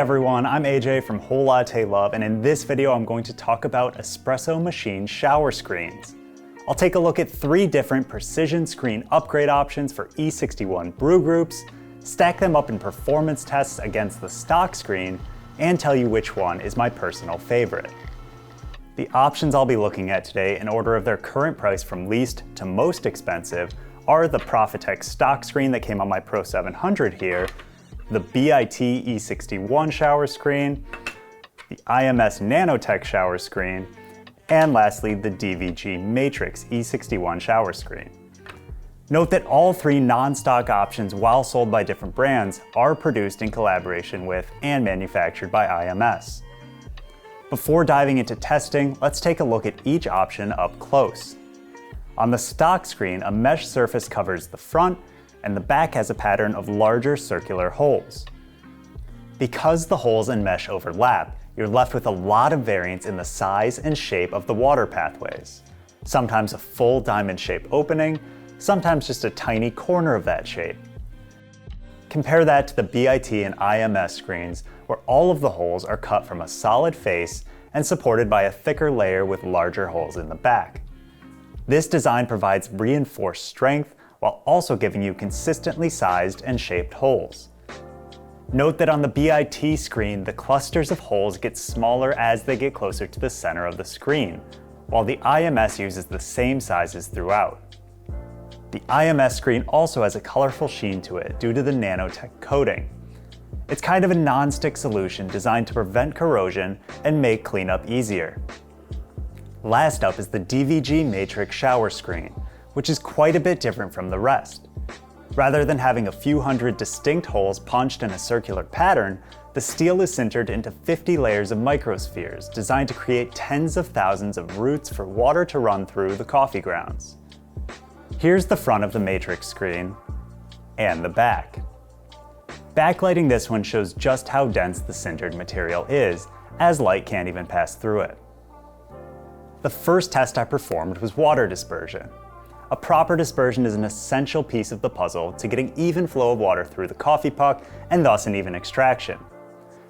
everyone, I'm AJ from Whole Latte Love, and in this video I'm going to talk about espresso machine shower screens. I'll take a look at 3 different precision screen upgrade options for E61 brew groups, stack them up in performance tests against the stock screen, and tell you which one is my personal favorite. The options I'll be looking at today in order of their current price from least to most expensive are the Profitec stock screen that came on my Pro 700 here, the BIT E61 shower screen, the IMS Nanotech shower screen, and lastly the DVG Matrix E61 shower screen. Note that all 3 non-stock options, while sold by different brands, are produced in collaboration with and manufactured by IMS. Before diving into testing, let's take a look at each option up close. On the stock screen, a mesh surface covers the front, and the back has a pattern of larger circular holes. Because the holes and mesh overlap, you're left with a lot of variance in the size and shape of the water pathways. Sometimes a full diamond-shaped opening, sometimes just a tiny corner of that shape. Compare that to the BIT and IMS screens, where all of the holes are cut from a solid face and supported by a thicker layer with larger holes in the back. This design provides reinforced strength while also giving you consistently sized and shaped holes. Note that on the BIT screen, the clusters of holes get smaller as they get closer to the center of the screen, while the IMS uses the same sizes throughout. The IMS screen also has a colorful sheen to it due to the nanotech coating. It's kind of a non-stick solution designed to prevent corrosion and make cleanup easier. Last up is the DVG Matrix shower screen, which is quite a bit different from the rest. Rather than having a few hundred distinct holes punched in a circular pattern, the steel is sintered into 50 layers of microspheres designed to create tens of thousands of routes for water to run through the coffee grounds. Here's the front of the Matrix screen, and the back. Backlighting this one shows just how dense the sintered material is, as light can't even pass through it. The first test I performed was water dispersion. A proper dispersion is an essential piece of the puzzle to getting even flow of water through the coffee puck and thus an even extraction.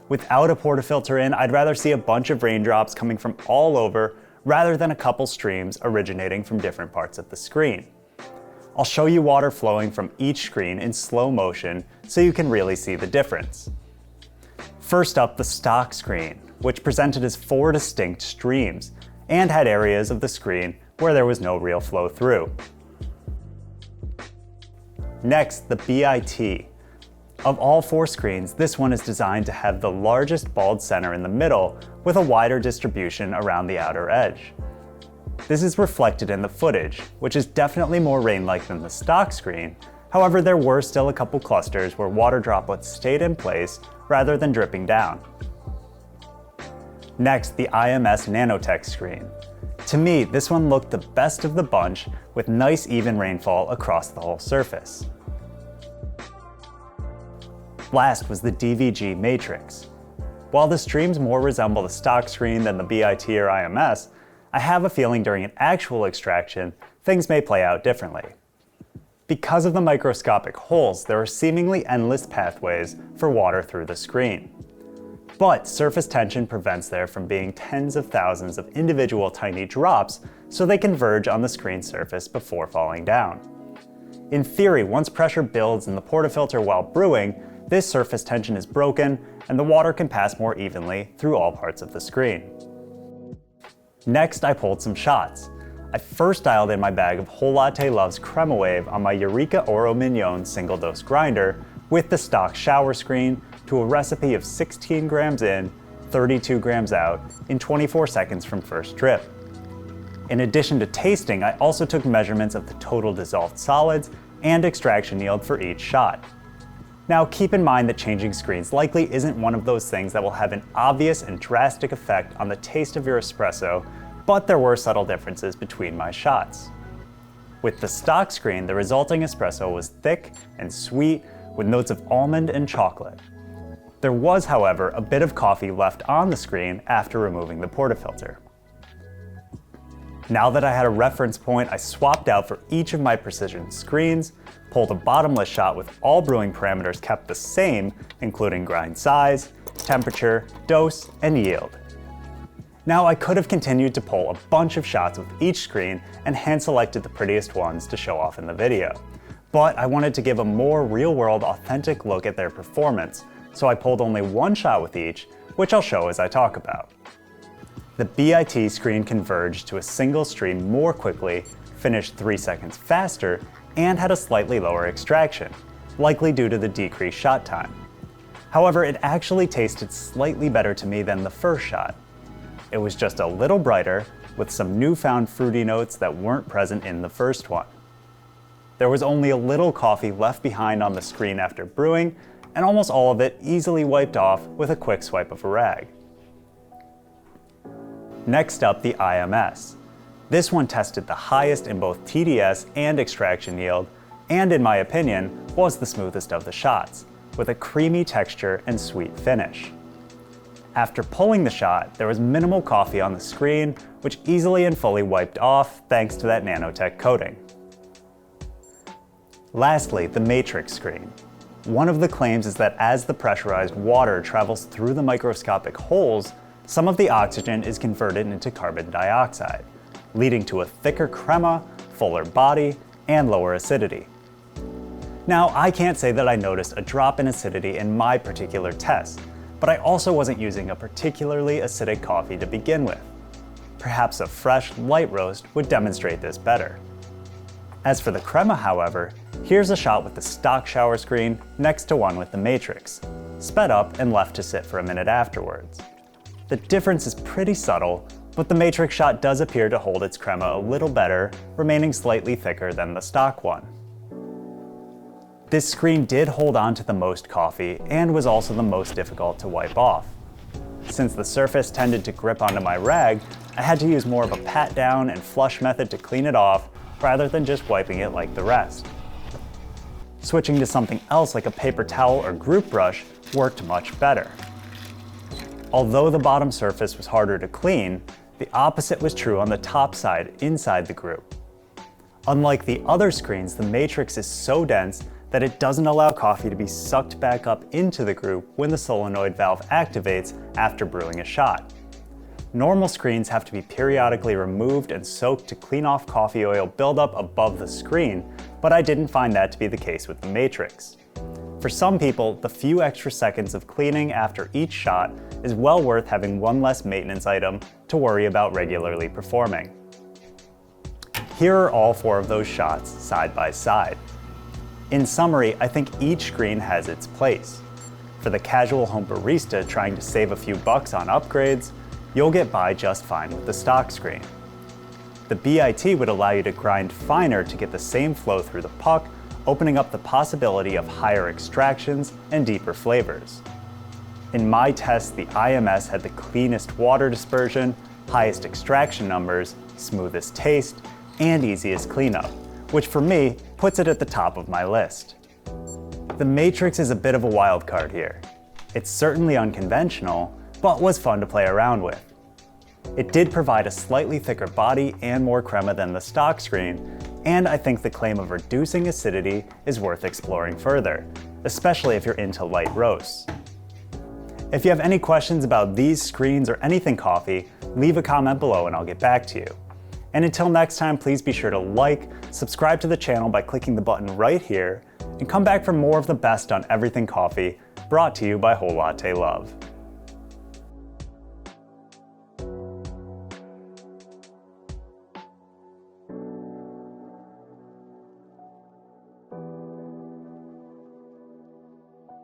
Without a portafilter in, I'd rather see a bunch of raindrops coming from all over rather than a couple streams originating from different parts of the screen. I'll show you water flowing from each screen in slow motion so you can really see the difference. First up, the stock screen, which presented as 4 distinct streams and had areas of the screen where there was no real flow through. Next, the BIT. Of all 4 screens, this one is designed to have the largest bald center in the middle with a wider distribution around the outer edge. This is reflected in the footage, which is definitely more rain-like than the stock screen. However, there were still a couple clusters where water droplets stayed in place rather than dripping down. Next, the IMS Nanotech screen. To me, this one looked the best of the bunch with nice even rainfall across the whole surface. Last was the DVG Matrix. While the streams more resemble the stock screen than the BIT or IMS, I have a feeling during an actual extraction, things may play out differently. Because of the microscopic holes, there are seemingly endless pathways for water through the screen. But surface tension prevents there from being tens of thousands of individual tiny drops, so they converge on the screen surface before falling down. In theory, once pressure builds in the portafilter while brewing, this surface tension is broken and the water can pass more evenly through all parts of the screen. Next, I pulled some shots. I first dialed in my bag of Whole Latte Love's Crema Wave on my Eureka Oro Mignon single-dose grinder with the stock shower screen to a recipe of 16 grams in, 32 grams out in 24 seconds from first drip. In addition to tasting, I also took measurements of the total dissolved solids and extraction yield for each shot. Now keep in mind that changing screens likely isn't one of those things that will have an obvious and drastic effect on the taste of your espresso, but there were subtle differences between my shots. With the stock screen, the resulting espresso was thick and sweet with notes of almond and chocolate. There was, however, a bit of coffee left on the screen after removing the portafilter. Now that I had a reference point, I swapped out for each of my precision screens, pulled a bottomless shot with all brewing parameters kept the same, including grind size, temperature, dose, and yield. Now I could have continued to pull a bunch of shots with each screen and hand-selected the prettiest ones to show off in the video, but I wanted to give a more real-world, authentic look at their performance, so I pulled only one shot with each, which I'll show as I talk about. The BIT screen converged to a single stream more quickly, finished 3 seconds faster, and had a slightly lower extraction, likely due to the decreased shot time. However, it actually tasted slightly better to me than the first shot. It was just a little brighter, with some newfound fruity notes that weren't present in the first one. There was only a little coffee left behind on the screen after brewing, and almost all of it easily wiped off with a quick swipe of a rag. Next up, the IMS. This one tested the highest in both TDS and extraction yield, and in my opinion, was the smoothest of the shots, with a creamy texture and sweet finish. After pulling the shot, there was minimal coffee on the screen, which easily and fully wiped off thanks to that nanotech coating. Lastly, the matrix screen. One of the claims is that as the pressurized water travels through the microscopic holes, some of the oxygen is converted into carbon dioxide, leading to a thicker crema, fuller body, and lower acidity. Now, I can't say that I noticed a drop in acidity in my particular test, but I also wasn't using a particularly acidic coffee to begin with. Perhaps a fresh, light roast would demonstrate this better. As for the crema, however, here's a shot with the stock shower screen next to one with the matrix, sped up and left to sit for a minute afterwards. The difference is pretty subtle, but the matrix shot does appear to hold its crema a little better, remaining slightly thicker than the stock one. This screen did hold on to the most coffee and was also the most difficult to wipe off. Since the surface tended to grip onto my rag, I had to use more of a pat down and flush method to clean it off rather than just wiping it like the rest. Switching to something else like a paper towel or group brush worked much better. Although the bottom surface was harder to clean, the opposite was true on the top side inside the group. Unlike the other screens, the matrix is so dense that it doesn't allow coffee to be sucked back up into the group when the solenoid valve activates after brewing a shot. Normal screens have to be periodically removed and soaked to clean off coffee oil buildup above the screen, but I didn't find that to be the case with the matrix. For some people, the few extra seconds of cleaning after each shot is well worth having one less maintenance item to worry about regularly performing. Here are all 4 of those shots side by side. In summary, I think each screen has its place. For the casual home barista trying to save a few bucks on upgrades, you'll get by just fine with the stock screen. The BIT would allow you to grind finer to get the same flow through the puck, opening up the possibility of higher extractions and deeper flavors. In my test, the IMS had the cleanest water dispersion, highest extraction numbers, smoothest taste, and easiest cleanup, which for me puts it at the top of my list. The matrix is a bit of a wild card here. It's certainly unconventional, but was fun to play around with. It did provide a slightly thicker body and more crema than the stock screen, and I think the claim of reducing acidity is worth exploring further, especially if you're into light roasts. If you have any questions about these screens or anything coffee, leave a comment below and I'll get back to you. And until next time, please be sure to like, subscribe to the channel by clicking the button right here, and come back for more of the best on everything coffee, brought to you by Whole Latte Love.